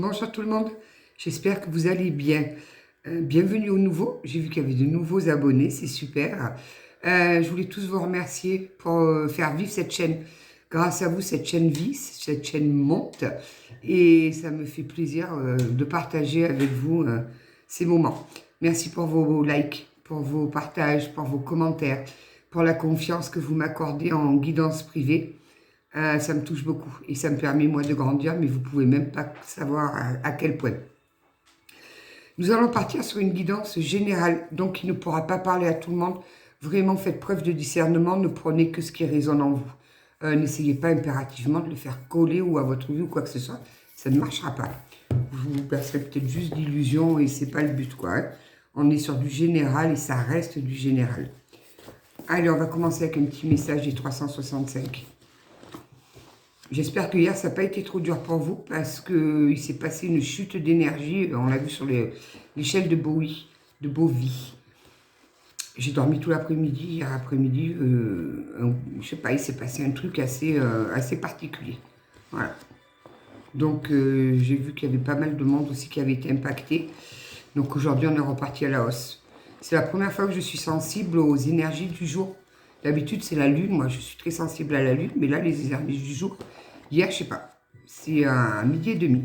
Bonjour tout le monde, j'espère que vous allez bien. Bienvenue aux nouveaux, j'ai vu qu'il y avait de nouveaux abonnés, c'est super. Je voulais tous vous remercier pour faire vivre cette chaîne. Grâce à vous, cette chaîne vit, cette chaîne monte et ça me fait plaisir de partager avec vous ces moments. Merci pour vos likes, pour vos partages, pour vos commentaires, pour la confiance que vous m'accordez en guidance privée. Ça me touche beaucoup et ça me permet moi de grandir, mais vous pouvez même pas savoir à quel point. Nous allons partir sur une guidance générale, donc il ne pourra pas parler à tout le monde. Vraiment, faites preuve de discernement, ne prenez que ce qui résonne en vous. N'essayez pas impérativement de le faire coller ou à votre vie ou quoi que ce soit, ça ne marchera pas. Vous passerez peut-être juste d'illusions et c'est pas le but, quoi. Hein. On est sur du général et ça reste du général. Allez, on va commencer avec un petit message des 365. J'espère que hier, ça n'a pas été trop dur pour vous parce qu'il s'est passé une chute d'énergie. On l'a vu sur l'échelle de Bowie, de Bovie. J'ai dormi tout l'après-midi. Hier après-midi, je sais pas, il s'est passé un truc assez particulier. Voilà. Donc, j'ai vu qu'il y avait pas mal de monde aussi qui avait été impacté. Donc, aujourd'hui, on est reparti à la hausse. C'est la première fois que je suis sensible aux énergies du jour. D'habitude, c'est la lune. Moi, je suis très sensible à la lune. Mais là, les énergies du jour, hier, je sais pas. C'est à midi et demi.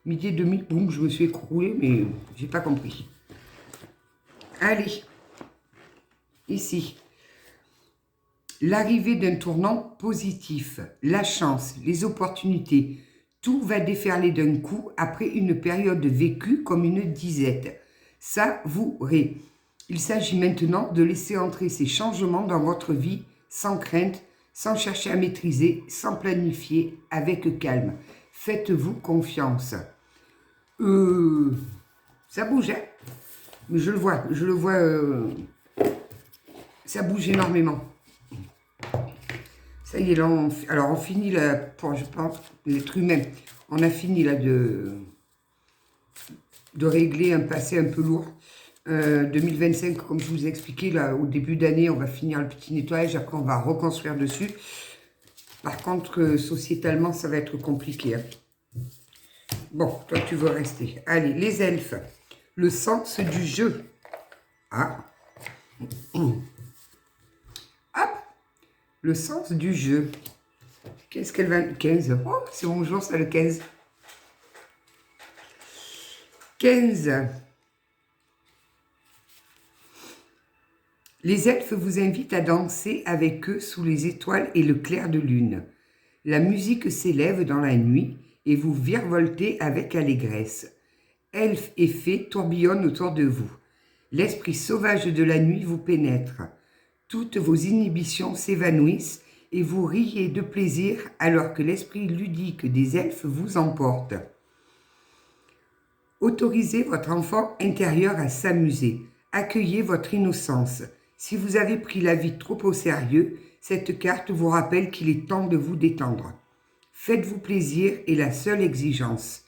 Midi et demi, boum, je me suis écroulée, mais j'ai pas compris. Allez. Ici. L'arrivée d'un tournant positif, la chance, les opportunités, tout va déferler d'un coup après une période vécue comme une disette. Savourez. Il s'agit maintenant de laisser entrer ces changements dans votre vie sans crainte, sans chercher à maîtriser, sans planifier, avec calme. Faites-vous confiance. Ça bouge, hein? Mais je le vois, ça bouge énormément. Ça y est, là, on finit là, je pense, l'être humain, on a fini là de régler un passé un peu lourd. 2025, comme je vous ai expliqué, là, au début d'année, on va finir le petit nettoyage, après on va reconstruire dessus. Par contre, sociétalement, ça va être compliqué. Hein. Bon, toi, tu veux rester. Allez, les elfes. Le sens du jeu. Ah. Hop. Le sens du jeu. Qu'est-ce qu'elle va... 15. Oh, c'est mon jour, c'est le 15. 15. Les elfes vous invitent à danser avec eux sous les étoiles et le clair de lune. La musique s'élève dans la nuit et vous virevoltez avec allégresse. Elfes et fées tourbillonnent autour de vous. L'esprit sauvage de la nuit vous pénètre. Toutes vos inhibitions s'évanouissent et vous riez de plaisir alors que l'esprit ludique des elfes vous emporte. Autorisez votre enfant intérieur à s'amuser. Accueillez votre innocence. Si vous avez pris la vie trop au sérieux, cette carte vous rappelle qu'il est temps de vous détendre. Faites-vous plaisir est la seule exigence.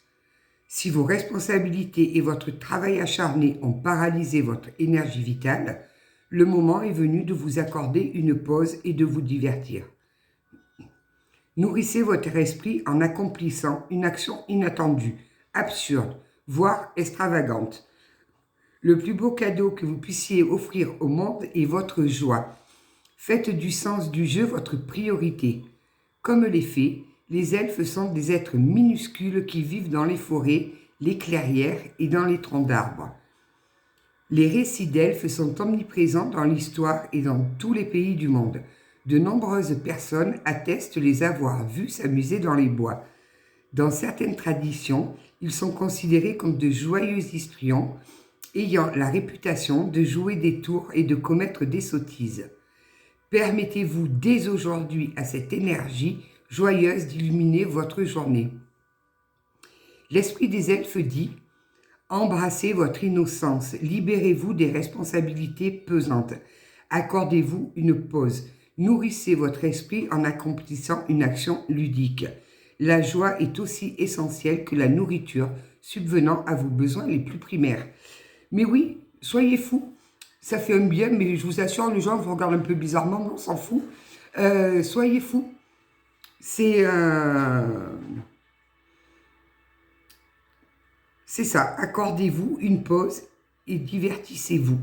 Si vos responsabilités et votre travail acharné ont paralysé votre énergie vitale, le moment est venu de vous accorder une pause et de vous divertir. Nourrissez votre esprit en accomplissant une action inattendue, absurde, voire extravagante. Le plus beau cadeau que vous puissiez offrir au monde est votre joie. Faites du sens du jeu votre priorité. Comme les fées, les elfes sont des êtres minuscules qui vivent dans les forêts, les clairières et dans les troncs d'arbres. Les récits d'elfes sont omniprésents dans l'histoire et dans tous les pays du monde. De nombreuses personnes attestent les avoir vus s'amuser dans les bois. Dans certaines traditions, ils sont considérés comme de joyeux histrions, ayant la réputation de jouer des tours et de commettre des sottises. Permettez-vous dès aujourd'hui à cette énergie joyeuse d'illuminer votre journée. L'esprit des elfes dit « Embrassez votre innocence, libérez-vous des responsabilités pesantes, accordez-vous une pause, nourrissez votre esprit en accomplissant une action ludique. La joie est aussi essentielle que la nourriture, subvenant à vos besoins les plus primaires. » Mais oui, soyez fous. Ça fait un bien, mais je vous assure, les gens vous regardent un peu bizarrement, mais on s'en fout. Soyez fous. C'est... C'est ça, accordez-vous une pause et divertissez-vous.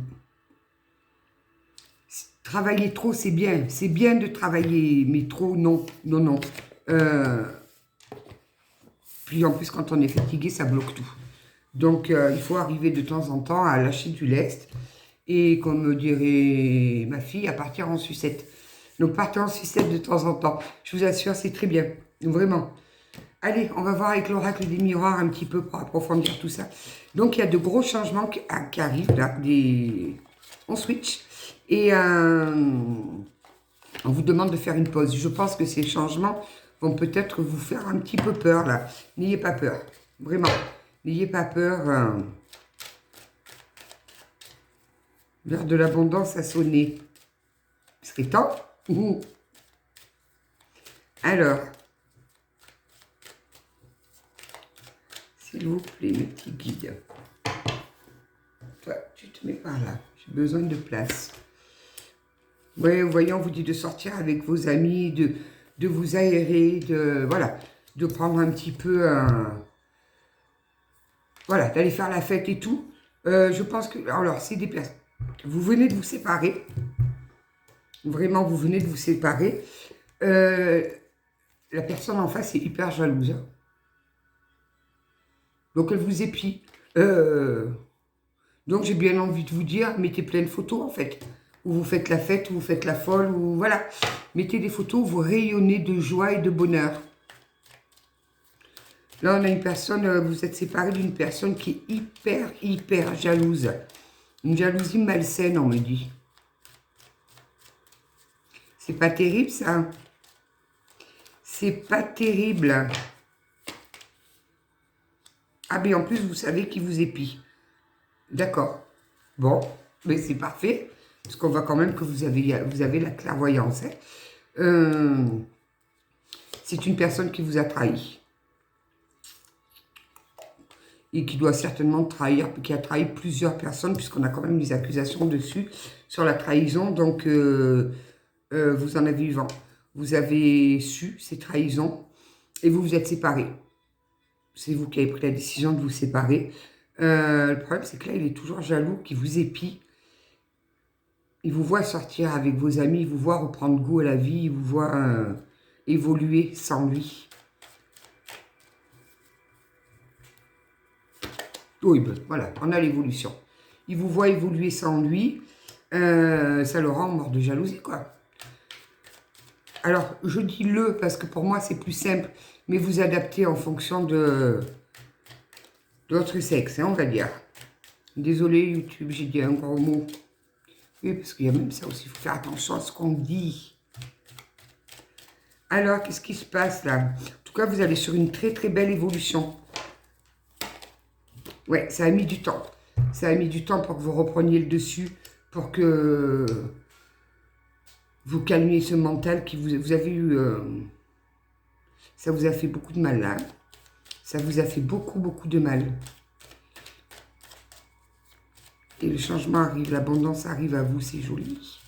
Travailler trop, c'est bien de travailler, mais trop, non, non, non. Puis en plus, quand on est fatigué, ça bloque tout. Donc, il faut arriver de temps en temps à lâcher du lest. Et comme dirait ma fille, à partir en sucette. Donc, partez en sucette de temps en temps. Je vous assure, c'est très bien. Vraiment. Allez, on va voir avec l'oracle des miroirs un petit peu pour approfondir tout ça. Donc, il y a de gros changements qui arrivent là. On switch. Et on vous demande de faire une pause. Je pense que ces changements vont peut-être vous faire un petit peu peur là. N'ayez pas peur. Vraiment. N'ayez pas peur. L'heure de l'abondance a sonné. Il serait temps. Alors, s'il vous plaît, mes petits guides. Toi, tu te mets par là. J'ai besoin de place. Ouais, voyons, on vous dit de sortir avec vos amis, de vous aérer, voilà, de prendre un petit peu voilà, d'aller faire la fête et tout. Je pense que, alors, c'est des personnes. Vous venez de vous séparer. Vraiment, vous venez de vous séparer. La personne en face est hyper jalouse. Hein. Donc, elle vous épie. Donc, j'ai bien envie de vous dire, mettez plein de photos, en fait. Où vous faites la fête, où vous faites la folle, ou voilà. Mettez des photos où vous rayonnez de joie et de bonheur. Là, on a une personne, vous êtes séparé d'une personne qui est hyper jalouse. Une jalousie malsaine, on me dit. C'est pas terrible, ça. C'est pas terrible. Ah, mais en plus, vous savez qui vous épie. D'accord. Bon, mais c'est parfait. Parce qu'on voit quand même que vous avez la clairvoyance. Hein. C'est une personne qui vous a trahi. Et qui doit certainement trahir, qui a trahi plusieurs personnes, puisqu'on a quand même des accusations dessus sur la trahison. Donc, vous en avez eu vent. Vous avez su ces trahisons et vous vous êtes séparés. C'est vous qui avez pris la décision de vous séparer. Le problème, c'est que là, il est toujours jaloux, qui vous épie. Il vous voit sortir avec vos amis, il vous voit reprendre goût à la vie, il vous voit évoluer sans lui. Oui, ben, voilà, on a l'évolution. Il vous voit évoluer sans lui, ça le rend mort de jalousie, quoi. Alors, je dis le parce que pour moi, c'est plus simple, mais vous adaptez en fonction de votre sexe, hein, on va dire. Désolé, YouTube, j'ai dit un gros mot. Oui, parce qu'il y a même ça aussi, il faut faire attention à ce qu'on dit. Alors, qu'est-ce qui se passe là? En tout cas, vous allez sur une très très belle évolution. Ouais, ça a mis du temps. Ça a mis du temps pour que vous repreniez le dessus, pour que vous calmiez ce mental qui vous avez eu... ça vous a fait beaucoup de mal là. Ça vous a fait beaucoup, beaucoup de mal. Et le changement arrive, l'abondance arrive à vous, c'est joli.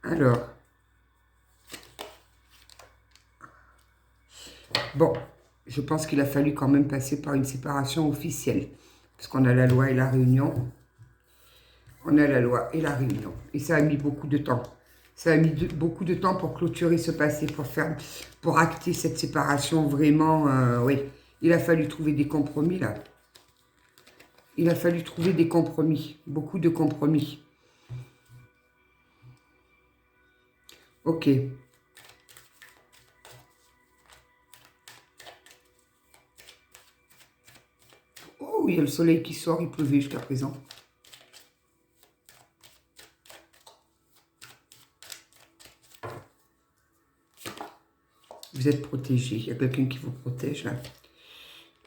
Alors. Bon, je pense qu'il a fallu quand même passer par une séparation officielle. Parce qu'on a la loi et la réunion. On a la loi et la réunion. Et ça a mis beaucoup de temps. Ça a mis beaucoup de temps pour clôturer ce passé, pour acter cette séparation vraiment. Oui, il a fallu trouver des compromis là. Il a fallu trouver des compromis. Beaucoup de compromis. Ok. Oh, il y a le soleil qui sort, il pleuvait jusqu'à présent. Vous êtes protégé. Il y a quelqu'un qui vous protège là.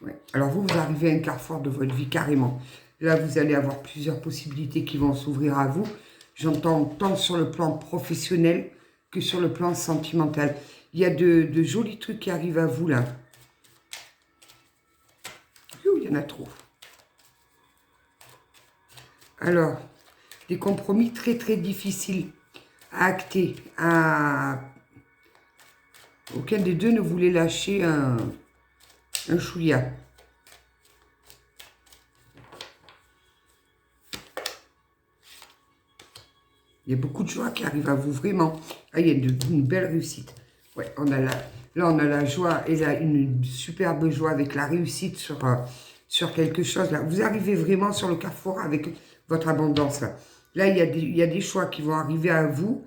Ouais. Alors vous arrivez à un carrefour de votre vie carrément. Là, vous allez avoir plusieurs possibilités qui vont s'ouvrir à vous. J'entends tant sur le plan professionnel que sur le plan sentimental. Il y a de jolis trucs qui arrivent à vous là. Il y en a trop. Alors, des compromis très très difficiles à acter. Aucun des deux ne voulait lâcher Un chouïa. Il y a beaucoup de joie qui arrive à vous, vraiment. Ah, il y a une belle réussite. Ouais, on a là, on a la joie et là, une superbe joie avec la réussite sur quelque chose. Là. Vous arrivez vraiment sur le carrefour avec votre abondance. Là, il y a des choix qui vont arriver à vous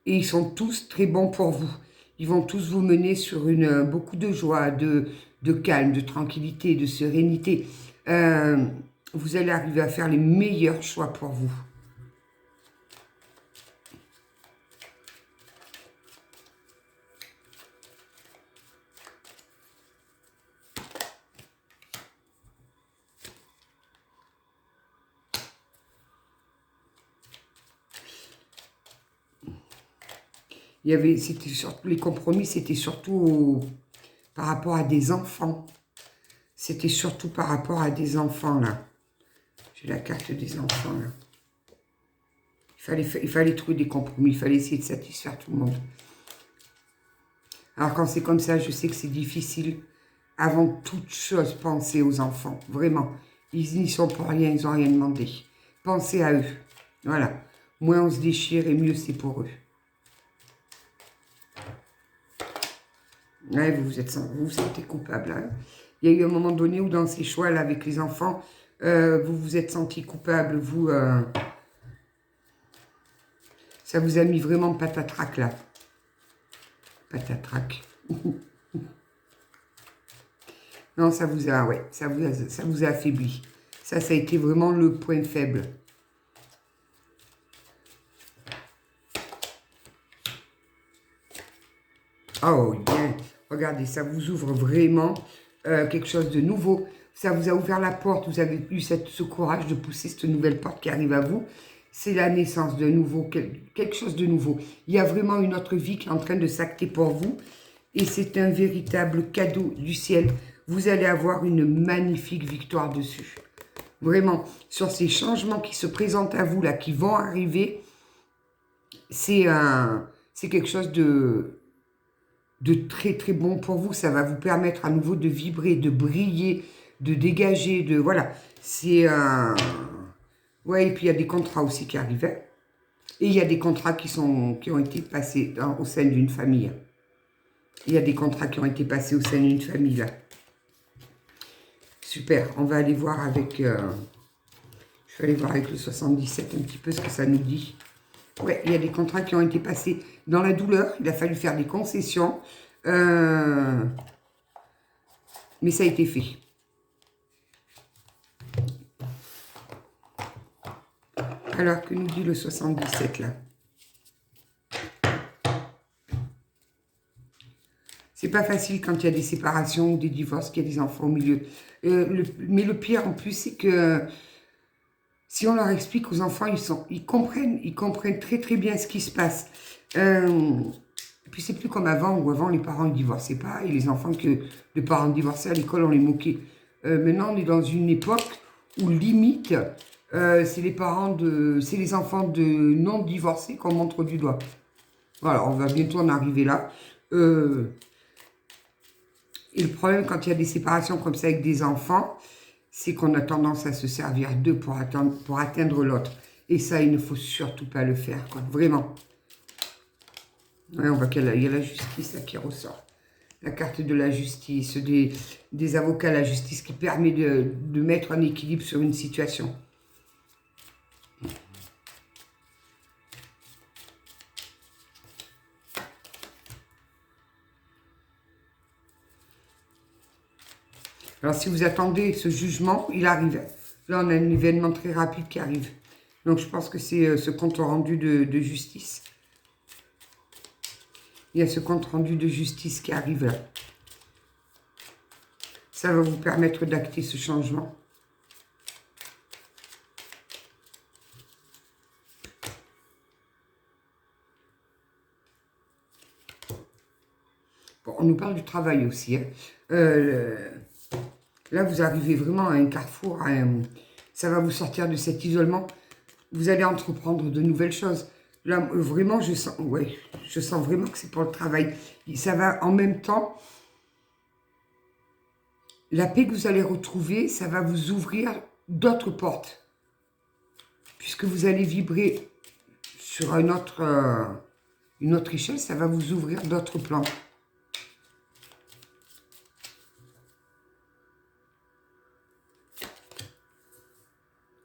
et ils sont tous très bons pour vous. Ils vont tous vous mener sur beaucoup de joie, de calme, de tranquillité, de sérénité. Vous allez arriver à faire les meilleurs choix pour vous. Les compromis, c'était surtout par rapport à des enfants. C'était surtout par rapport à des enfants, là. J'ai la carte des enfants, là. Il fallait trouver des compromis, il fallait essayer de satisfaire tout le monde. Alors, quand c'est comme ça, je sais que c'est difficile. Avant toute chose, pensez aux enfants, vraiment. Ils n'y sont pour rien, ils n'ont rien demandé. Pensez à eux. Voilà. Moins on se déchire et mieux c'est pour eux. Ouais, vous vous sentez coupable. Hein. Il y a eu un moment donné où dans ces choix-là avec les enfants, vous vous êtes senti coupable. Ça vous a mis vraiment patatrac là. Patatrac. Non, ça vous a affaibli. Ça a été vraiment le point faible. Oh, bien. Regardez, ça vous ouvre vraiment quelque chose de nouveau. Ça vous a ouvert la porte. Vous avez eu ce courage de pousser cette nouvelle porte qui arrive à vous. C'est la naissance de nouveau, quelque chose de nouveau. Il y a vraiment une autre vie qui est en train de s'acter pour vous. Et c'est un véritable cadeau du ciel. Vous allez avoir une magnifique victoire dessus. Vraiment, sur ces changements qui se présentent à vous, là, qui vont arriver, c'est quelque chose de très très bon pour vous. Ça va vous permettre à nouveau de vibrer, de briller, de dégager, voilà. C'est ouais, et puis il y a des contrats aussi qui arrivaient. Et il y a des contrats qui ont été passés au sein d'une famille. Il y a des contrats qui ont été passés au sein d'une famille, là. Super, on va aller voir avec... je vais aller voir avec le 77 un petit peu ce que ça nous dit. Ouais, il y a des contrats qui ont été passés dans la douleur. Il a fallu faire des concessions. Mais ça a été fait. Alors, que nous dit le 77, là? C'est pas facile quand il y a des séparations ou des divorces, qu'il y a des enfants au milieu. Mais le pire, en plus, c'est que si on leur explique aux enfants, ils comprennent très très bien ce qui se passe. Et puis c'est plus comme avant, où avant les parents ne divorçaient pas, et les enfants que les parents divorçaient à l'école, on les moquait. Maintenant, on est dans une époque où limite, c'est les enfants de non divorcés qu'on montre du doigt. Voilà, on va bientôt en arriver là. Et le problème, quand il y a des séparations comme ça avec des enfants, c'est qu'on a tendance à se servir d'eux pour atteindre l'autre. Et ça, il ne faut surtout pas le faire, quoi. Vraiment. Ouais, on voit qu'il y a la justice là qui ressort. La carte de la justice, des avocats à la justice qui permet de mettre un équilibre sur une situation. Alors, si vous attendez ce jugement, il arrive. Là, on a un événement très rapide qui arrive. Donc, je pense que c'est ce compte rendu de justice. Il y a ce compte rendu de justice qui arrive là. Ça va vous permettre d'acter ce changement. Bon, on nous parle du travail aussi. Hein. Là, vous arrivez vraiment à un carrefour. Ça va vous sortir de cet isolement. Vous allez entreprendre de nouvelles choses. Là, vraiment, je sens vraiment que c'est pour le travail. Ça va en même temps... La paix que vous allez retrouver, ça va vous ouvrir d'autres portes. Puisque vous allez vibrer sur une autre échelle, ça va vous ouvrir d'autres plans.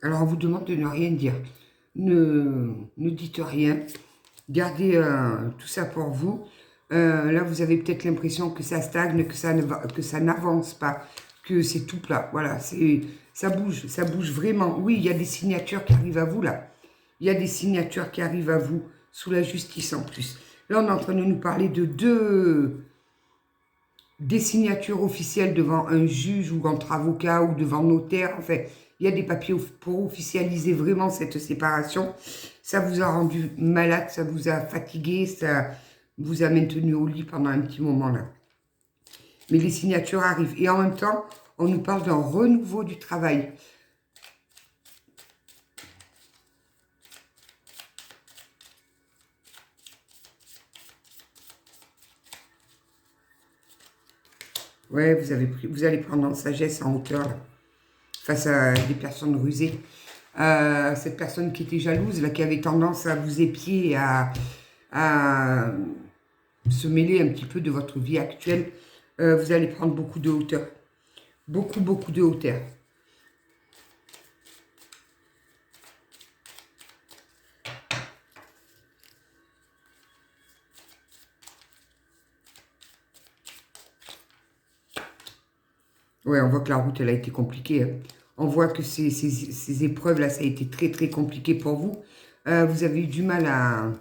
Alors, on vous demande de ne rien dire. Ne dites rien. Gardez tout ça pour vous. Là, vous avez peut-être l'impression que ça stagne, que ça n'avance pas, que c'est tout plat. Voilà, ça bouge vraiment. Oui, il y a des signatures qui arrivent à vous, là. Il y a des signatures qui arrivent à vous, sous la justice en plus. Là, on est en train de nous parler de des signatures officielles devant un juge ou entre avocats ou devant notaire. Enfin, il y a des papiers pour officialiser vraiment cette séparation. Ça vous a rendu malade, ça vous a fatigué, ça vous a maintenu au lit pendant un petit moment là. Mais les signatures arrivent. Et en même temps, on nous parle d'un renouveau du travail. Ouais, vous allez prendre en sagesse, en hauteur, là, face à des personnes rusées. Cette personne qui était jalouse, là, qui avait tendance à vous épier, à se mêler un petit peu de votre vie actuelle, vous allez prendre beaucoup de hauteur. Beaucoup, beaucoup de hauteur. Ouais, on voit que la route, elle a été compliquée. Hein. On voit que ces épreuves-là, ça a été très, très compliqué pour vous. Vous avez eu du mal à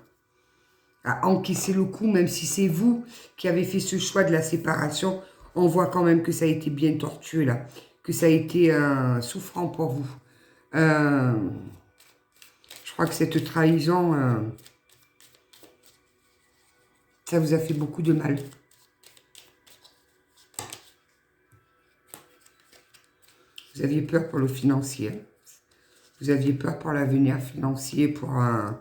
encaisser le coup, même si c'est vous qui avez fait ce choix de la séparation. On voit quand même que ça a été bien tortueux, là. Que ça a été souffrant pour vous. Je crois que cette trahison, ça vous a fait beaucoup de mal. Vous aviez peur pour le financier. Vous aviez peur pour l'avenir financier, pour un...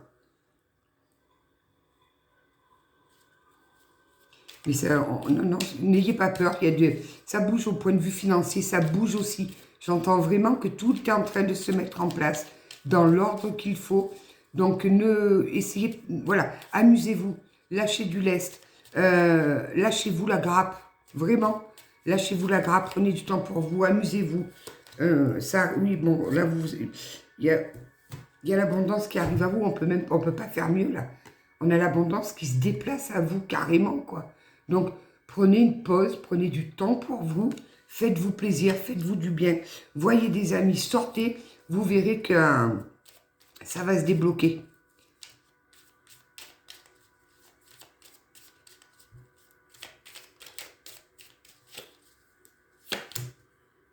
Mais ça, non, n'ayez pas peur. Ça bouge au point de vue financier, ça bouge aussi. J'entends vraiment que tout est en train de se mettre en place dans l'ordre qu'il faut. Donc, essayez, voilà, amusez-vous, lâchez du lest, lâchez-vous la grappe, vraiment. Lâchez-vous la grappe, prenez du temps pour vous, amusez-vous. Ça, oui, bon, là, il y a l'abondance qui arrive à vous, on peut pas faire mieux, là. On a l'abondance qui se déplace à vous, carrément, quoi. Donc, prenez une pause, prenez du temps pour vous, faites-vous plaisir, faites-vous du bien. Voyez des amis, sortez, vous verrez que ça va se débloquer.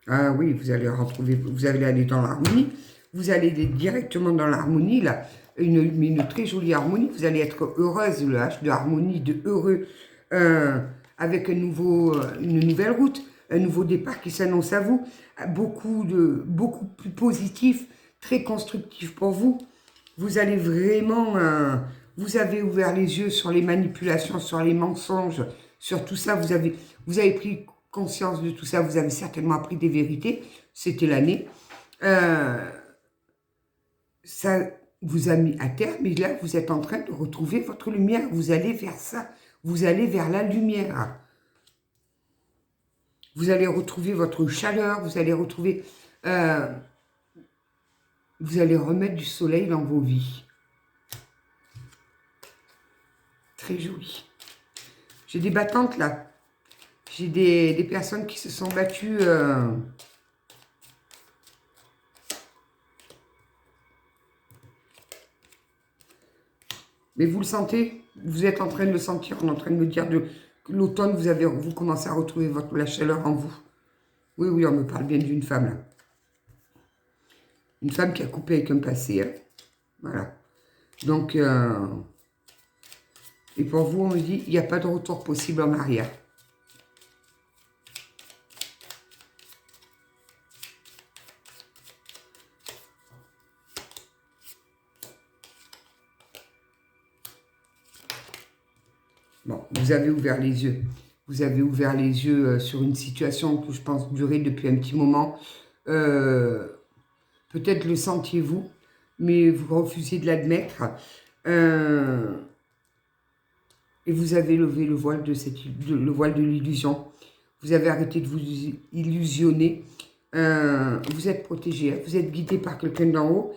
Ah oui, vous allez retrouver, vous allez aller dans l'harmonie, vous allez aller directement dans l'harmonie, là, une très jolie harmonie, vous allez être heureuse, le H de harmonie, de heureux, avec une nouvelle route, un nouveau départ qui s'annonce à vous, beaucoup plus positif, très constructif pour vous. Vous allez vraiment, vous avez ouvert les yeux sur les manipulations, sur les mensonges, sur tout ça, vous avez pris conscience de tout ça, vous avez certainement appris des vérités, c'était l'année. Ça vous a mis à terre, mais là, vous êtes en train de retrouver votre lumière, vous allez vers ça, vous allez vers la lumière. Vous allez retrouver votre chaleur, vous allez retrouver... vous allez remettre du soleil dans vos vies. Très joli. J'ai des battantes, là. J'ai des personnes qui se sont battues... Mais vous le sentez, vous êtes en train de le sentir, on est en train de me dire que l'automne, vous commencez à retrouver la chaleur en vous. Oui, oui, on me parle bien d'une femme, là. Une femme qui a coupé avec un passé, hein. Voilà. Donc, et pour vous, on me dit, il n'y a pas de retour possible en arrière. Bon, vous avez ouvert les yeux. vous avez ouvert les yeux sur une situation que je pense durer depuis un petit moment. Peut-être le sentiez-vous, mais vous refusez de l'admettre. Et vous avez levé le voile le voile de l'illusion. Vous avez arrêté de vous illusionner. Vous êtes protégé, hein. Vous êtes guidé par quelqu'un d'en haut.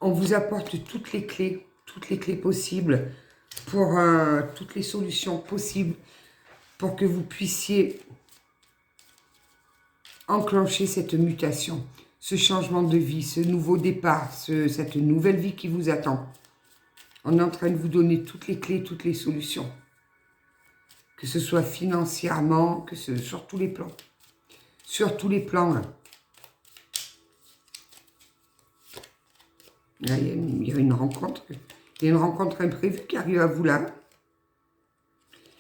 On vous apporte toutes les clés possibles pour toutes les solutions possibles pour que vous puissiez enclencher cette mutation, ce changement de vie, ce nouveau départ, cette nouvelle vie qui vous attend. On est en train de vous donner toutes les clés, toutes les solutions. Que ce soit financièrement, sur tous les plans. Sur tous les plans. Là. Là, il y a une rencontre. Il y a une rencontre imprévue qui arrive à vous là.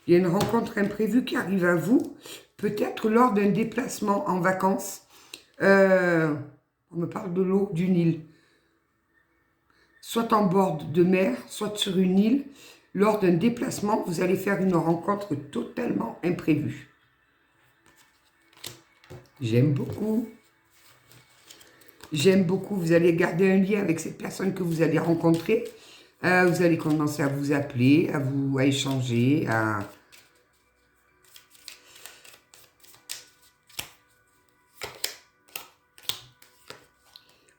Il y a une rencontre imprévue qui arrive à vous, peut-être lors d'un déplacement en vacances. On me parle de l'eau, d'une île. Soit en bord de mer, soit sur une île. Lors d'un déplacement, vous allez faire une rencontre totalement imprévue. J'aime beaucoup. J'aime beaucoup. Vous allez garder un lien avec cette personne que vous allez rencontrer. Vous allez commencer à vous appeler, à échanger,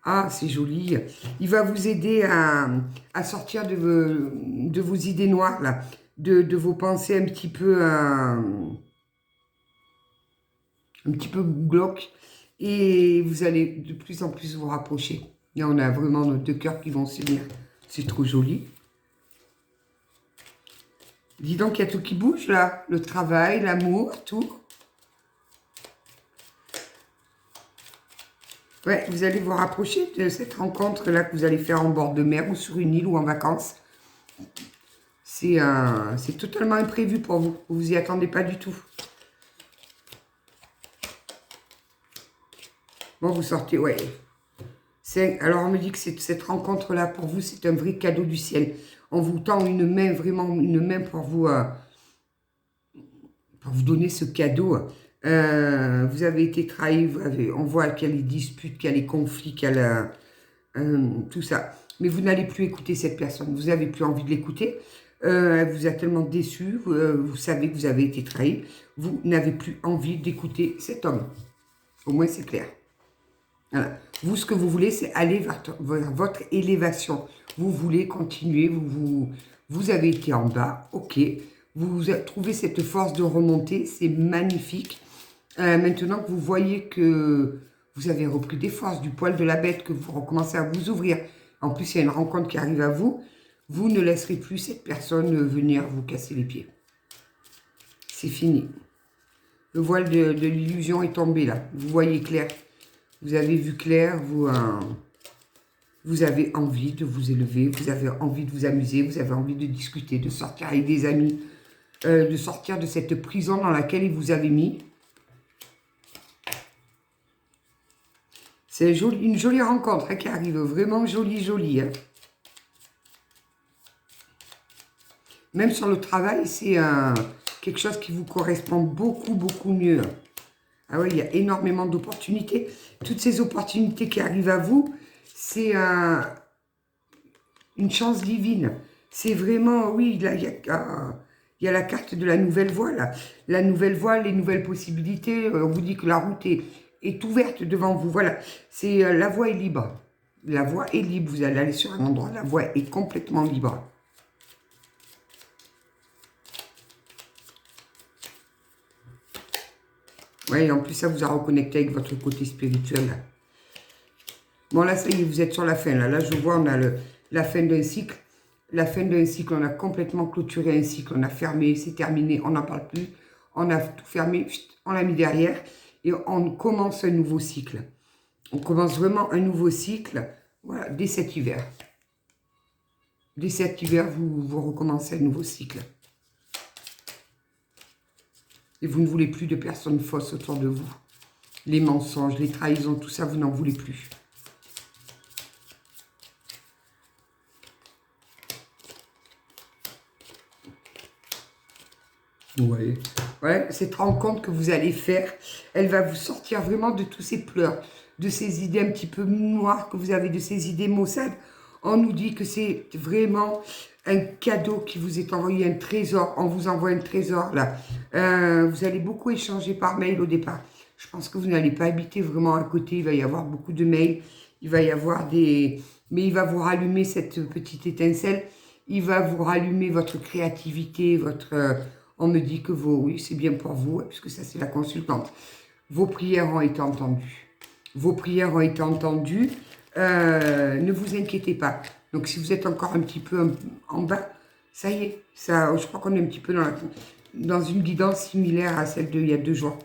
Ah, c'est joli. Il va vous aider à sortir de vos idées noires, là, de vos pensées un petit peu glauques. Et vous allez de plus en plus vous rapprocher. Et on a vraiment nos deux cœurs qui vont s'unir. C'est trop joli. Dis donc, il y a tout qui bouge, là. Le travail, l'amour, tout. Ouais, vous allez vous rapprocher de cette rencontre-là que vous allez faire en bord de mer ou sur une île ou en vacances. C'est totalement imprévu pour vous. Vous vous y attendez pas du tout. Bon, vous sortez, ouais. Alors, on me dit que cette rencontre-là, pour vous, c'est un vrai cadeau du ciel. On vous tend une main, vraiment une main pour vous donner ce cadeau. Vous avez été trahi, on voit qu'il y a les disputes, qu'il y a les conflits, qu'il y a tout ça. Mais vous n'allez plus écouter cette personne, vous n'avez plus envie de l'écouter. Elle vous a tellement déçu, vous savez que vous avez été trahi, vous n'avez plus envie d'écouter cet homme. Au moins c'est clair. Voilà. Vous, ce que vous voulez, c'est aller vers votre élévation. Vous voulez continuer, vous avez été en bas, ok. Vous trouvez cette force de remonter, c'est magnifique. Maintenant que vous voyez que vous avez repris des forces, du poil de la bête, que vous recommencez à vous ouvrir. En plus, il y a une rencontre qui arrive à vous. Vous ne laisserez plus cette personne venir vous casser les pieds. C'est fini. Le voile de l'illusion est tombé là. Vous voyez clair. Vous avez vu clair. Vous avez envie de vous élever. Vous avez envie de vous amuser. Vous avez envie de discuter, de sortir avec des amis. De sortir de cette prison dans laquelle il vous avait mis. C'est une jolie rencontre qui arrive, vraiment jolie. Hein. Même sur le travail, c'est quelque chose qui vous correspond beaucoup mieux. Ah oui, il y a énormément d'opportunités. Toutes ces opportunités qui arrivent à vous, c'est une chance divine. C'est vraiment, oui, là, il y a la carte de la nouvelle voie, là. La nouvelle voie, les nouvelles possibilités. On vous dit que la route est ouverte devant vous. Voilà, c'est la voie est libre. La voie est libre. Vous allez aller sur un endroit, la voie est complètement libre. Oui, en plus, ça vous a reconnecté avec votre côté spirituel. Là. Bon, là, ça y est, vous êtes sur la fin. Là, je vois, on a la fin d'un cycle. La fin d'un cycle, on a complètement clôturé un cycle. On a fermé, c'est terminé, on n'en parle plus. On a tout fermé, on l'a mis derrière. Et on commence un nouveau cycle. On commence vraiment un nouveau cycle, voilà, dès cet hiver. Dès cet hiver, vous recommencez un nouveau cycle. Et vous ne voulez plus de personnes fausses autour de vous. Les mensonges, les trahisons, tout ça, vous n'en voulez plus. Oui. Ouais, cette rencontre que vous allez faire, elle va vous sortir vraiment de tous ces pleurs, de ces idées un petit peu noires que vous avez, de ces idées maussades. On nous dit que c'est vraiment un cadeau qui vous est envoyé, un trésor. On vous envoie un trésor là. Vous allez beaucoup échanger par mail au départ. Je pense que vous n'allez pas habiter vraiment à côté. Il va y avoir beaucoup de mails. Il va y avoir des... Mais il va vous rallumer cette petite étincelle. Il va vous rallumer votre créativité, votre... on me dit que vos... Oui, c'est bien pour vous, puisque ça, c'est la consultante. Vos prières ont été entendues. Vos prières ont été entendues. Ne vous inquiétez pas. Donc, si vous êtes encore un petit peu en bas, ça y est. Ça, je crois qu'on est un petit peu dans une guidance similaire à celle d'il y a 2 jours.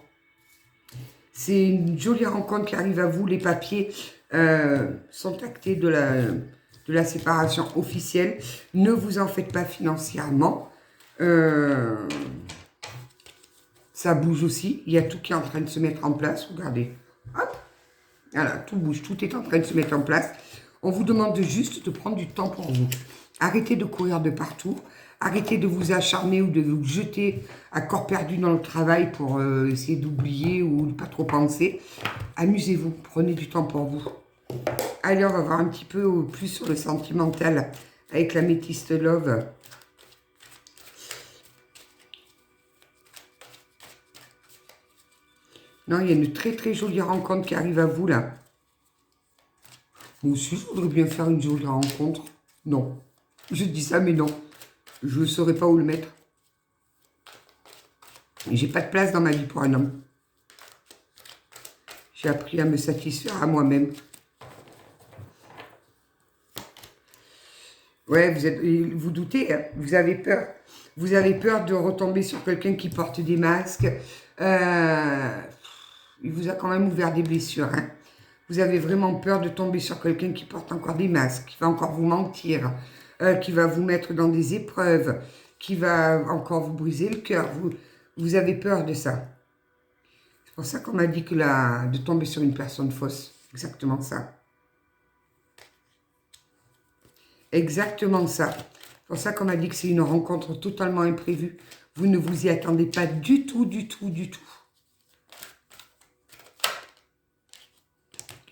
C'est une jolie rencontre qui arrive à vous. Les papiers sont actés de la séparation officielle. Ne vous en faites pas financièrement. Ça bouge aussi. Il y a tout qui est en train de se mettre en place. Regardez. Hop. Voilà, tout bouge. Tout est en train de se mettre en place. On vous demande juste de prendre du temps pour vous. Arrêtez de courir de partout. Arrêtez de vous acharner ou de vous jeter à corps perdu dans le travail pour essayer d'oublier ou de pas trop penser. Amusez-vous. Prenez du temps pour vous. Allez, on va voir un petit peu plus sur le sentimental avec la métiste love. Non, il y a une très très jolie rencontre qui arrive à vous là. Moi aussi, je voudrais bien faire une jolie rencontre. Non. Je dis ça, mais non. Je ne saurais pas où le mettre. J'ai pas de place dans ma vie pour un homme. J'ai appris à me satisfaire à moi-même. Ouais, vous doutez, hein, vous avez peur. Vous avez peur de retomber sur quelqu'un qui porte des masques. Il vous a quand même ouvert des blessures. Hein. Vous avez vraiment peur de tomber sur quelqu'un qui porte encore des masques, qui va encore vous mentir, qui va vous mettre dans des épreuves, qui va encore vous briser le cœur. Vous avez peur de ça. C'est pour ça qu'on m'a dit que de tomber sur une personne fausse. Exactement ça. Exactement ça. C'est pour ça qu'on m'a dit que c'est une rencontre totalement imprévue. Vous ne vous y attendez pas du tout, du tout, du tout.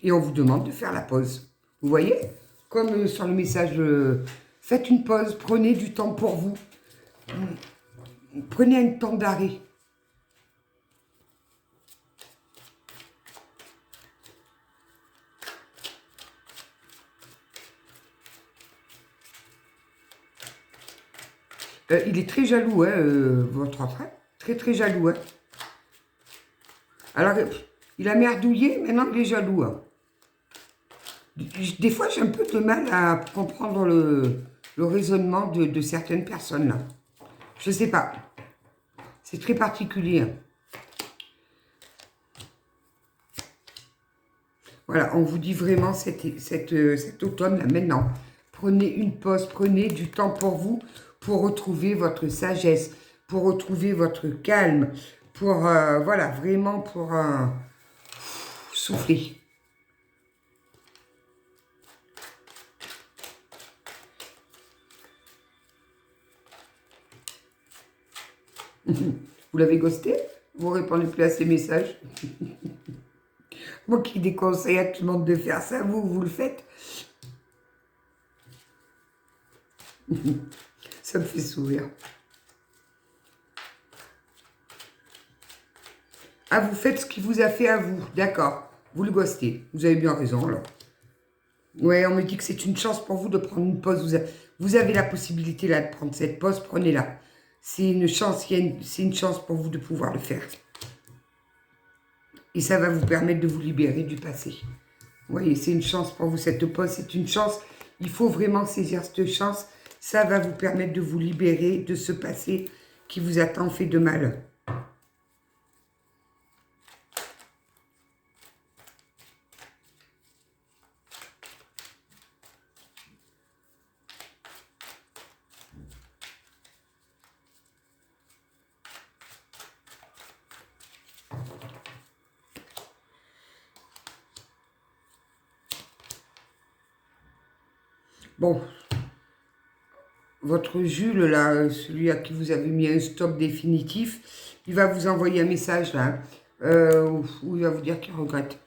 Et on vous demande de faire la pause. Vous voyez? Comme sur le message, faites une pause, prenez du temps pour vous. Prenez un temps d'arrêt. Il est très jaloux, hein, votre frère. Très, très jaloux. Hein. Alors, il a merdouillé, maintenant il est jaloux. Hein. Des fois, j'ai un peu de mal à comprendre le raisonnement de certaines personnes, là. Je sais pas. C'est très particulier. Hein. Voilà, on vous dit vraiment cet automne, là, maintenant. Prenez une pause, prenez du temps pour vous, pour retrouver votre sagesse, pour retrouver votre calme, pour, voilà, vraiment pour souffler. Vous l'avez ghosté? Vous ne répondez plus à ces messages? Moi qui déconseille à tout le monde de faire ça, vous le faites? Ça me fait sourire. Ah, vous faites ce qui vous a fait à vous, d'accord. Vous le ghostez. Vous avez bien raison, alors. Ouais, on me dit que c'est une chance pour vous de prendre une pause. Vous avez la possibilité, là, de prendre cette pause. Prenez-la. C'est une chance, c'est une chance pour vous de pouvoir le faire. Et ça va vous permettre de vous libérer du passé. Vous voyez, c'est une chance pour vous, cette pause. C'est une chance. Il faut vraiment saisir cette chance. Ça va vous permettre de vous libérer de ce passé qui vous a tant fait de mal. Bon, votre Jules, là, celui à qui vous avez mis un stop définitif, il va vous envoyer un message, là, où il va vous dire qu'il regrette.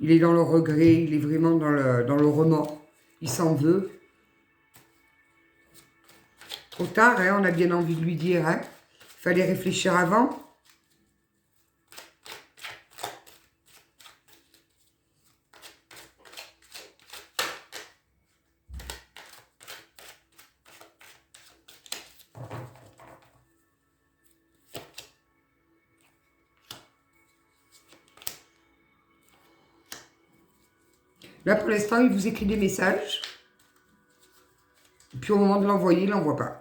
Il est dans le regret, il est vraiment dans le remords. Il s'en veut. Trop tard, hein, on a bien envie de lui dire. Hein. Il fallait réfléchir avant. Là, pour l'instant, il vous écrit des messages. Et puis, au moment de l'envoyer, il n'envoie pas.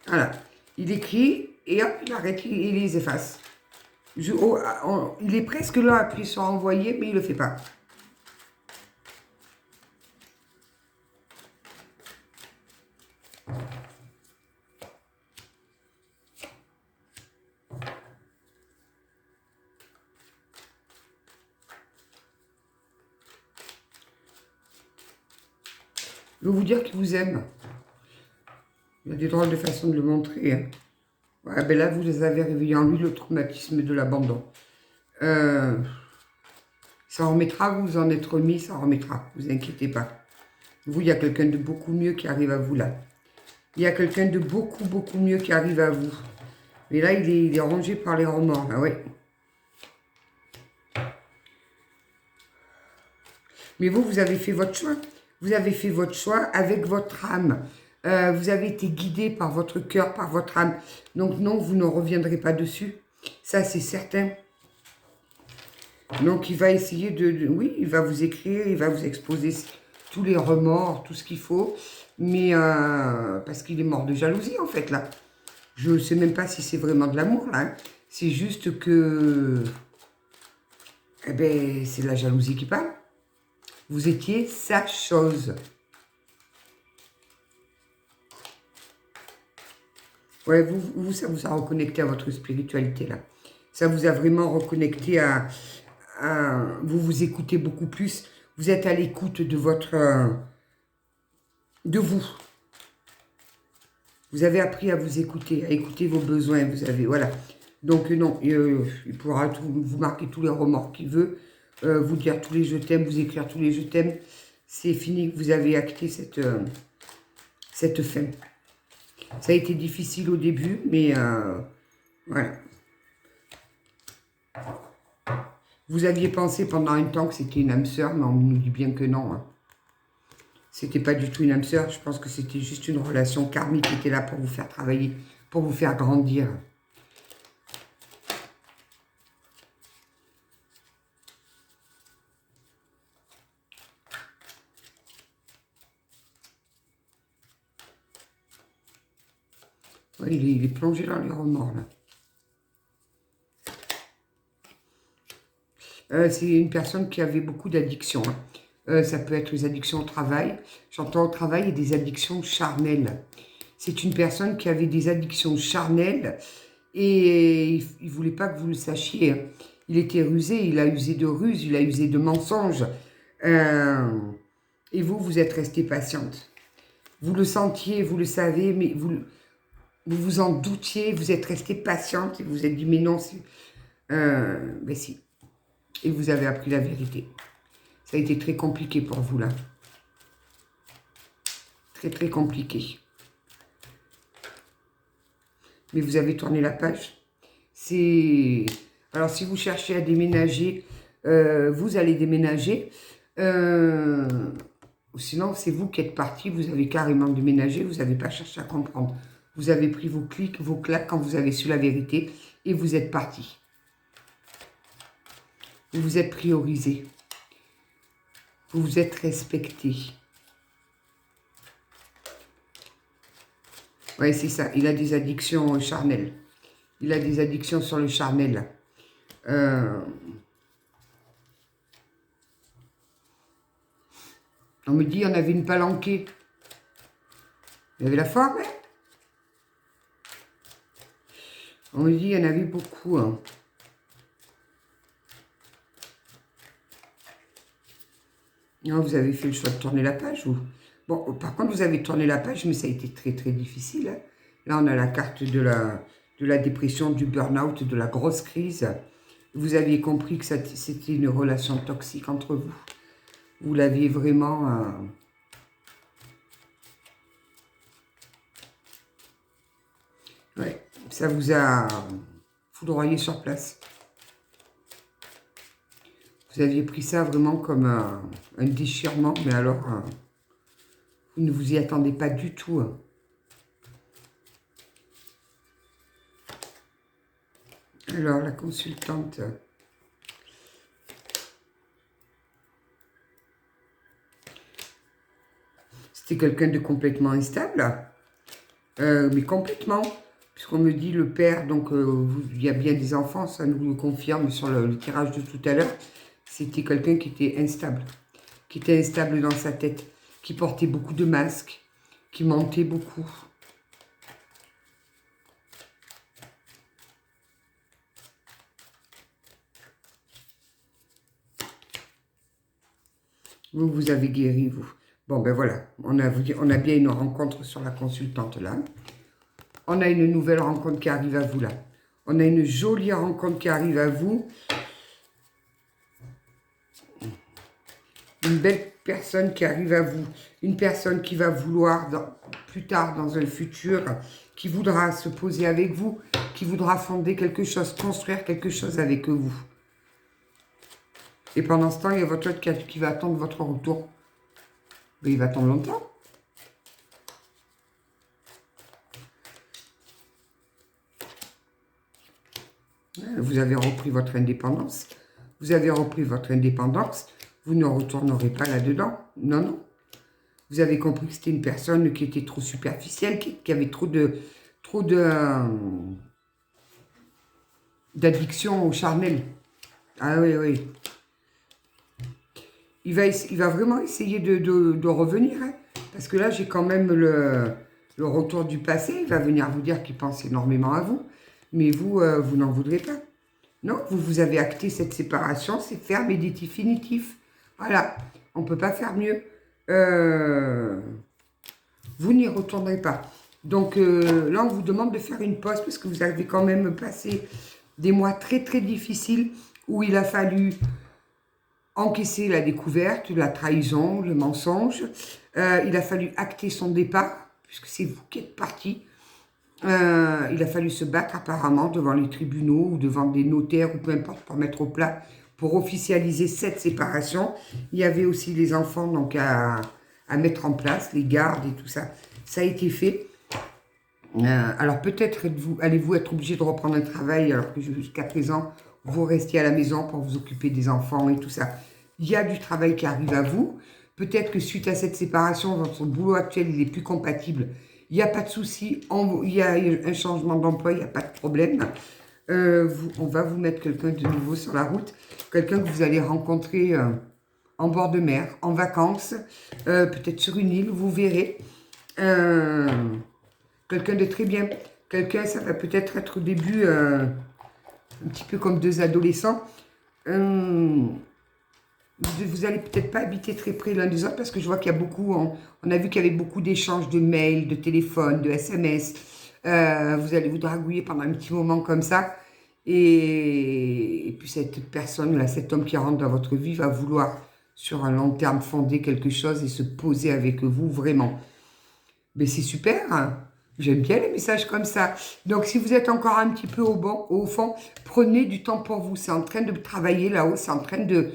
Voilà. Il écrit et hop, il arrête, il les efface. Il est presque là à appuyer sur envoyer, mais il ne le fait pas. Je veux vous dire qu'il vous aime. Il y a des drôles de façons de le montrer. Hein. Ouais, ben là, vous les avez réveillés en lui, le traumatisme de l'abandon. Ça remettra, vous en êtes remis, ça remettra. Vous inquiétez pas. Vous, il y a quelqu'un de beaucoup mieux qui arrive à vous, là. Il y a quelqu'un de beaucoup, beaucoup mieux qui arrive à vous. Mais là, il est rongé par les remords, là, ouais. Mais vous, vous avez fait votre choix. Vous avez fait votre choix avec votre âme. Vous avez été guidé par votre cœur, par votre âme. Donc non, vous ne reviendrez pas dessus. Ça, c'est certain. Donc il va essayer oui, il va vous écrire, il va vous exposer tous les remords, tout ce qu'il faut. Mais parce qu'il est mort de jalousie, en fait, là. Je ne sais même pas si c'est vraiment de l'amour, là. Hein. C'est juste que... Eh ben, c'est la jalousie qui parle. Vous étiez sa chose. Ouais, vous, ça vous a reconnecté à votre spiritualité, là. Ça vous a vraiment reconnecté à vous vous écoutez beaucoup plus. Vous êtes à l'écoute de de vous. Vous avez appris à vous écouter, à écouter vos besoins. Vous avez, voilà. Donc non, il pourra vous marquer tous les remords qu'il veut, vous dire tous les je t'aime, vous écrire tous les je t'aime. C'est fini, vous avez acté cette fin. Ça a été difficile au début, mais voilà. Vous aviez pensé pendant un temps que c'était une âme sœur, mais on nous dit bien que non. Hein. C'était pas du tout une âme sœur, je pense que c'était juste une relation karmique qui était là pour vous faire travailler, pour vous faire grandir. Ouais, il est plongé dans les remords, là. C'est une personne qui avait beaucoup d'addictions. Hein. Ça peut être des addictions au travail. J'entends au travail et des addictions charnelles. C'est une personne qui avait des addictions charnelles et il ne voulait pas que vous le sachiez. Hein. Il était rusé, il a usé de ruse, il a usé de mensonges. Et vous, vous êtes restée patiente. Vous le sentiez, vous le savez, mais vous en doutiez, vous êtes restée patiente et vous vous êtes dit, mais non, mais si. Et vous avez appris la vérité. Ça a été très compliqué pour vous, là. Très, très compliqué. Mais vous avez tourné la page. Alors, si vous cherchez à déménager, vous allez déménager. Sinon, c'est vous qui êtes parti, vous avez carrément déménagé, vous n'avez pas cherché à comprendre. Vous avez pris vos clics, vos claques quand vous avez su la vérité et vous êtes parti. Vous vous êtes priorisé. Vous vous êtes respecté. Oui, c'est ça. Il a des addictions charnelles. Il a des addictions sur le charnel. On me dit, on avait une palanquée. Il y avait la forme, hein? On me dit, il y en avait beaucoup. Hein. Non, vous avez fait le choix de tourner la page, vous. Bon, par contre, vous avez tourné la page, mais ça a été très, très difficile. Hein. Là, on a la carte de la dépression, du burn-out, de la grosse crise. Vous aviez compris que c'était une relation toxique entre vous. Vous l'aviez vraiment... ouais, ça vous a foudroyé sur place. Vous aviez pris ça vraiment comme un déchirement, mais alors, vous ne vous y attendez pas du tout. Hein. Alors, la consultante... c'était quelqu'un de complètement instable, mais complètement, puisqu'on me dit le père, donc il y a bien des enfants, ça nous le confirme sur le tirage de tout à l'heure, c'était quelqu'un qui était instable dans sa tête, qui portait beaucoup de masques, qui mentait beaucoup. Vous avez guéri, vous. Bon, ben voilà, on a bien une rencontre sur la consultante, là. On a une nouvelle rencontre qui arrive à vous, là. On a une jolie rencontre qui arrive à vous. Une belle personne qui arrive à vous. Une personne qui va vouloir, plus tard, dans un futur, qui voudra se poser avec vous, qui voudra fonder quelque chose, construire quelque chose avec vous. Et pendant ce temps, il y a votre autre qui va attendre votre retour. Mais il va attendre longtemps. Vous avez repris votre indépendance. Vous avez repris votre indépendance. Vous ne retournerez pas là-dedans. Non, non. Vous avez compris que c'était une personne qui était trop superficielle, qui avait trop d'addiction au charnel. Ah oui, oui. Il va vraiment essayer de revenir. Hein, parce que là, j'ai quand même le retour du passé. Il va venir vous dire qu'il pense énormément à vous. Mais vous, vous n'en voudrez pas. Non, vous avez acté cette séparation. C'est ferme et définitif. Voilà. On ne peut pas faire mieux. Vous n'y retournerez pas. Donc là, on vous demande de faire une pause parce que vous avez quand même passé des mois très, très difficiles où il a fallu encaisser la découverte, la trahison, le mensonge. Il a fallu acter son départ, puisque c'est vous qui êtes parti. Il a fallu se battre apparemment devant les tribunaux ou devant des notaires ou peu importe pour mettre au plat, pour officialiser cette séparation. Il y avait aussi les enfants donc à mettre en place, les gardes et tout ça. Ça a été fait. Alors peut-être allez-vous être obligé de reprendre un travail alors que jusqu'à présent, vous restiez à la maison pour vous occuper des enfants et tout ça. Il y a du travail qui arrive à vous. Peut-être que suite à cette séparation, votre boulot actuel, il n'est plus compatible. Il n'y a pas de souci. Il y a un changement d'emploi, il n'y a pas de problème. On va vous mettre quelqu'un de nouveau sur la route. Quelqu'un que vous allez rencontrer en bord de mer, en vacances, peut-être sur une île, vous verrez. Quelqu'un de très bien. Quelqu'un, ça va peut-être être au début un petit peu comme deux adolescents. Vous allez peut-être pas habiter très près l'un des autres parce que je vois qu'il y a beaucoup, on a vu qu'il y avait beaucoup d'échanges de mails, de téléphones, de SMS. Vous allez vous dragouiller pendant un petit moment comme ça. Et puis cette personne, là, cet homme qui rentre dans votre vie va vouloir sur un long terme fonder quelque chose et se poser avec vous vraiment. Mais c'est super, hein. J'aime bien les messages comme ça. Donc, si vous êtes encore un petit peu au fond, prenez du temps pour vous. C'est en train de travailler là-haut, c'est en train de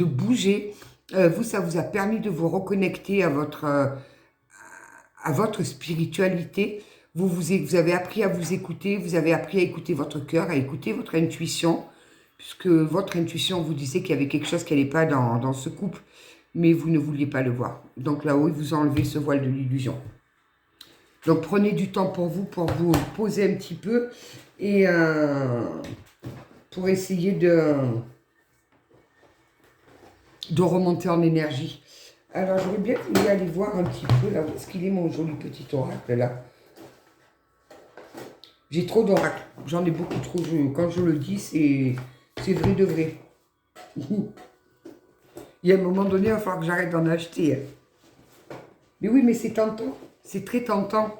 bouger. Vous, ça vous a permis de vous reconnecter à votre spiritualité. Vous avez appris à vous écouter, vous avez appris à écouter votre cœur, à écouter votre intuition, puisque votre intuition vous disait qu'il y avait quelque chose qui n'allait pas dans ce couple, mais vous ne vouliez pas le voir. Donc là-haut, vous enlevez ce voile de l'illusion. Donc, prenez du temps pour vous poser un petit peu et pour essayer de remonter en énergie. Alors, j'aurais bien voulu aller voir un petit peu, là, où est-ce qu'il est mon joli petit oracle, là. J'ai trop d'oracles, j'en ai beaucoup trop. Quand je le dis, c'est vrai de vrai. Il y a un moment donné, il va falloir que j'arrête d'en acheter. Mais oui, mais c'est tentant. C'est très tentant.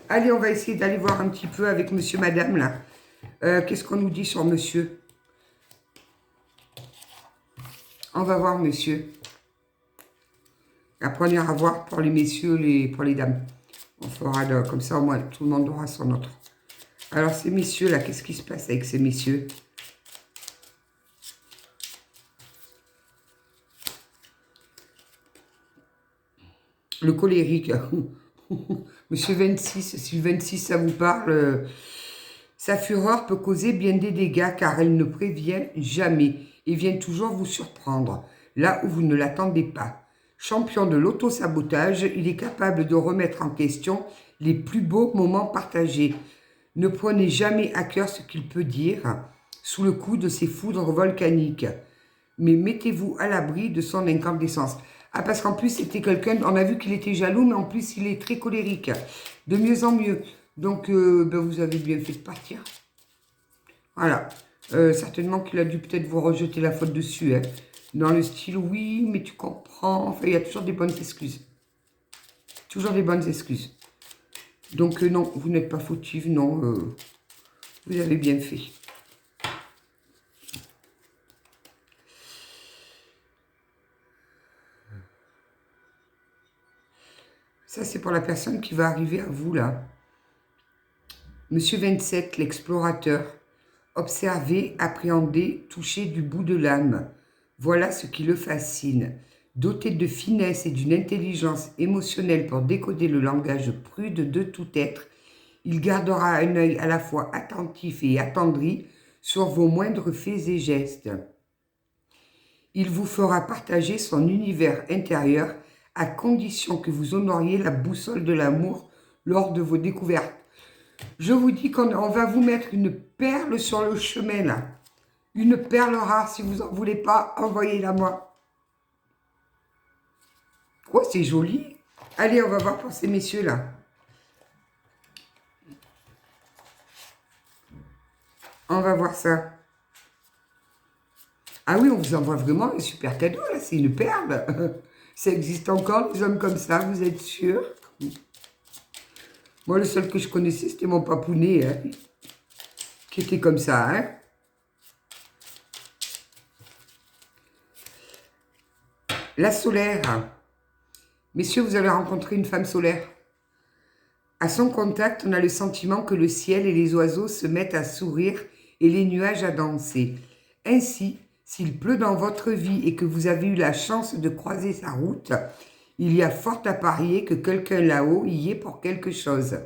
Allez, on va essayer d'aller voir un petit peu avec monsieur, madame, là. Qu'est-ce qu'on nous dit sur monsieur? On va voir monsieur. Après, on ira voir pour les messieurs, pour les dames. On fera comme ça, au moins, tout le monde aura son autre. Alors, ces messieurs-là, qu'est-ce qui se passe avec ces messieurs? Le colérique. Monsieur 26, si le 26, ça vous parle, sa fureur peut causer bien des dégâts car elle ne prévient jamais et vient toujours vous surprendre, là où vous ne l'attendez pas. Champion de l'auto-sabotage, il est capable de remettre en question les plus beaux moments partagés. Ne prenez jamais à cœur ce qu'il peut dire sous le coup de ses foudres volcaniques, mais mettez-vous à l'abri de son incandescence. Ah, parce qu'en plus, c'était quelqu'un, on a vu qu'il était jaloux, mais en plus, il est très colérique, de mieux en mieux. Donc, ben, vous avez bien fait de partir. Voilà. Certainement qu'il a dû peut-être vous rejeter la faute dessus, hein. Dans le style, oui, mais tu comprends. Enfin, il y a toujours des bonnes excuses. Toujours des bonnes excuses. Donc, non, vous n'êtes pas fautive, non. Vous avez bien fait. Ça, c'est pour la personne qui va arriver à vous, là. Monsieur 27, l'explorateur. Observer, appréhender, toucher du bout de l'âme. Voilà ce qui le fascine. Doté de finesse et d'une intelligence émotionnelle pour décoder le langage prude de tout être, il gardera un œil à la fois attentif et attendri sur vos moindres faits et gestes. Il vous fera partager son univers intérieur à condition que vous honoriez la boussole de l'amour lors de vos découvertes. Je vous dis qu'on va vous mettre une perle sur le chemin, là. Une perle rare, si vous n'en voulez pas, envoyez-la moi. Oh, c'est joli. Allez, on va voir pour ces messieurs-là. On va voir ça. Ah oui, on vous envoie vraiment un super cadeau, là. C'est une perle. Ça existe encore, des hommes comme ça, vous êtes sûr? Moi, le seul que je connaissais, c'était mon papounet, hein, qui était comme ça, hein. La solaire. Messieurs, vous allez rencontrer une femme solaire. À son contact, on a le sentiment que le ciel et les oiseaux se mettent à sourire et les nuages à danser. Ainsi, s'il pleut dans votre vie et que vous avez eu la chance de croiser sa route, il y a fort à parier que quelqu'un là-haut y est pour quelque chose.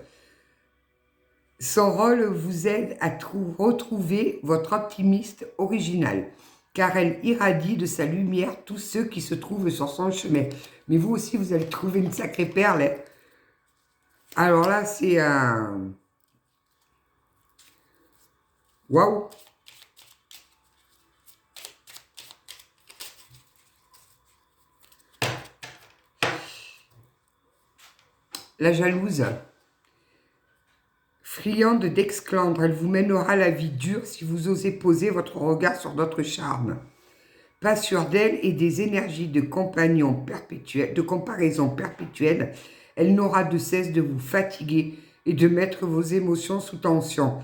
Son rôle vous aide à retrouver votre optimiste original, car elle irradie de sa lumière tous ceux qui se trouvent sur son chemin. Mais vous aussi, vous allez trouver une sacrée perle, hein. Alors là, c'est un... Waouh! La jalouse. Friande d'exclandre, elle vous mènera la vie dure si vous osez poser votre regard sur d'autres charmes. Pas sûr d'elle et des énergies de comparaison perpétuelle, elle n'aura de cesse de vous fatiguer et de mettre vos émotions sous tension.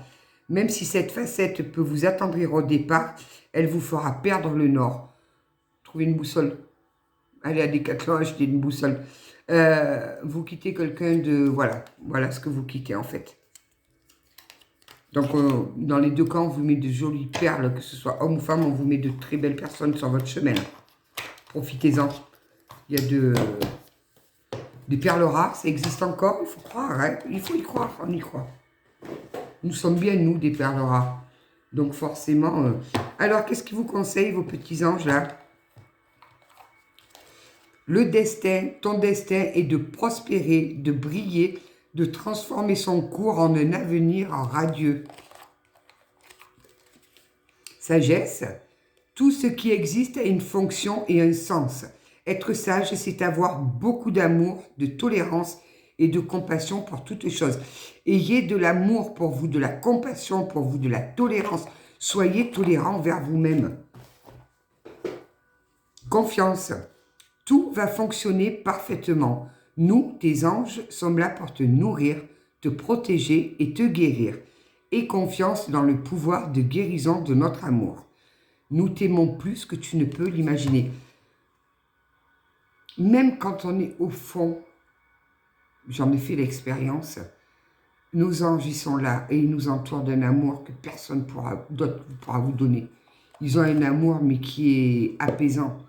Même si cette facette peut vous attendrir au départ, elle vous fera perdre le nord. Trouvez une boussole. Allez à Decathlon, achetez une boussole. Vous quittez quelqu'un de... Voilà ce que vous quittez en fait. Donc, dans les deux cas, on vous met de jolies perles, que ce soit homme ou femme, on vous met de très belles personnes sur votre chemin. Profitez-en. Il y a des perles rares, ça existe encore, il faut croire, hein. Il faut y croire, on y croit. Nous sommes bien, nous, des perles rares. Donc, forcément... Alors, qu'est-ce qui vous conseille, vos petits anges, là? Le destin, ton destin est de prospérer, de briller, de transformer son cours en un avenir radieux. Sagesse, tout ce qui existe a une fonction et un sens. Être sage, c'est avoir beaucoup d'amour, de tolérance et de compassion pour toutes choses. Ayez de l'amour pour vous, de la compassion pour vous, de la tolérance. Soyez tolérant vers vous-même. Confiance. Tout va fonctionner parfaitement. Nous, tes anges, sommes là pour te nourrir, te protéger et te guérir. Aie confiance dans le pouvoir de guérison de notre amour. Nous t'aimons plus que tu ne peux l'imaginer. Même quand on est au fond, j'en ai fait l'expérience, nos anges, ils sont là et ils nous entourent d'un amour que personne d'autre pourra vous donner. Ils ont un amour, mais qui est apaisant,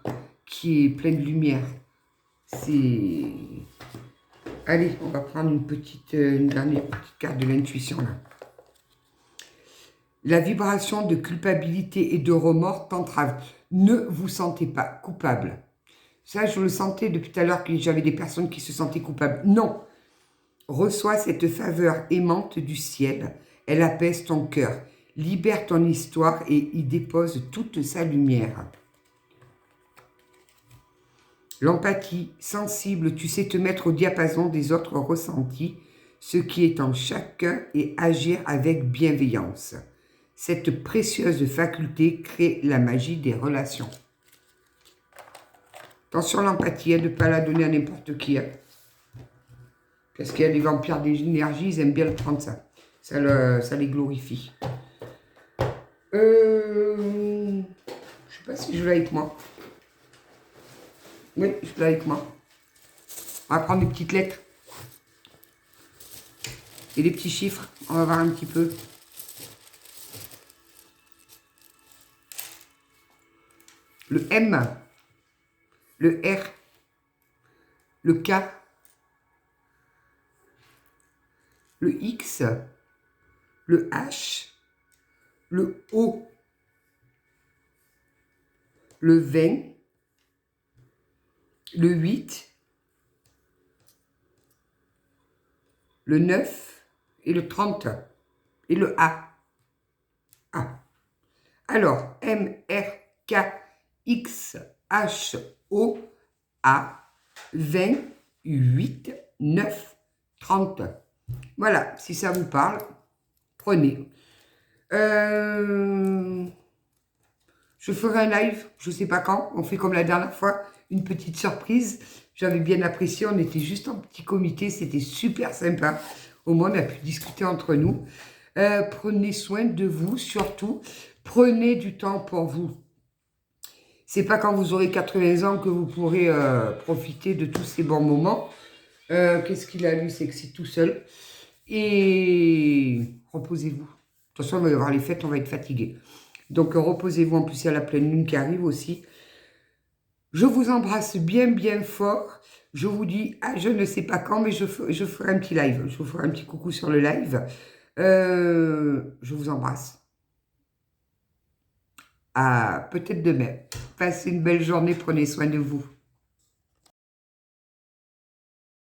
qui est plein de lumière. C'est... Allez, on va prendre une dernière petite carte de l'intuition, là. La vibration de culpabilité et de remords t'entrave. Ne vous sentez pas coupable. Ça, je le sentais depuis tout à l'heure que j'avais des personnes qui se sentaient coupables. Non. Reçois cette faveur aimante du ciel. Elle apaise ton cœur. Libère ton histoire et y dépose toute sa lumière. L'empathie, sensible, tu sais te mettre au diapason des autres ressentis, ce qui est en chacun et agir avec bienveillance. Cette précieuse faculté crée la magie des relations. Attention l'empathie, de ne pas la donner à n'importe qui. Parce qu'il y a des vampires d'énergie, ils aiment bien le prendre ça. Ça les glorifie. Je ne sais pas si je l'ai avec moi. Oui, je l'ai avec moi. On va prendre des petites lettres. Et des petits chiffres. On va voir un petit peu. Le M. Le R. Le K. Le X. Le H. Le O. Le 20. Le 8. Le 9 et le 30 et le A. A. Alors, M, R, K, X, H, O, A, 20, 8, 9, 30. Voilà, si ça vous parle, prenez. Je ferai un live, je ne sais pas quand, on fait comme la dernière fois, une petite surprise. J'avais bien apprécié, on était juste en petit comité, c'était super sympa. Au moins, on a pu discuter entre nous. Prenez soin de vous, surtout. Prenez du temps pour vous. C'est pas quand vous aurez 80 ans que vous pourrez profiter de tous ces bons moments. Qu'est-ce qu'il a, lui, c'est que c'est tout seul. Et reposez-vous. De toute façon, il va y avoir les fêtes, on va être fatigué. Donc, reposez-vous. En plus, il y a la pleine lune qui arrive aussi. Je vous embrasse bien, bien fort. Je vous dis, je ne sais pas quand, mais je ferai un petit live. Je vous ferai un petit coucou sur le live. Je vous embrasse. À peut-être demain. Passez une belle journée, prenez soin de vous.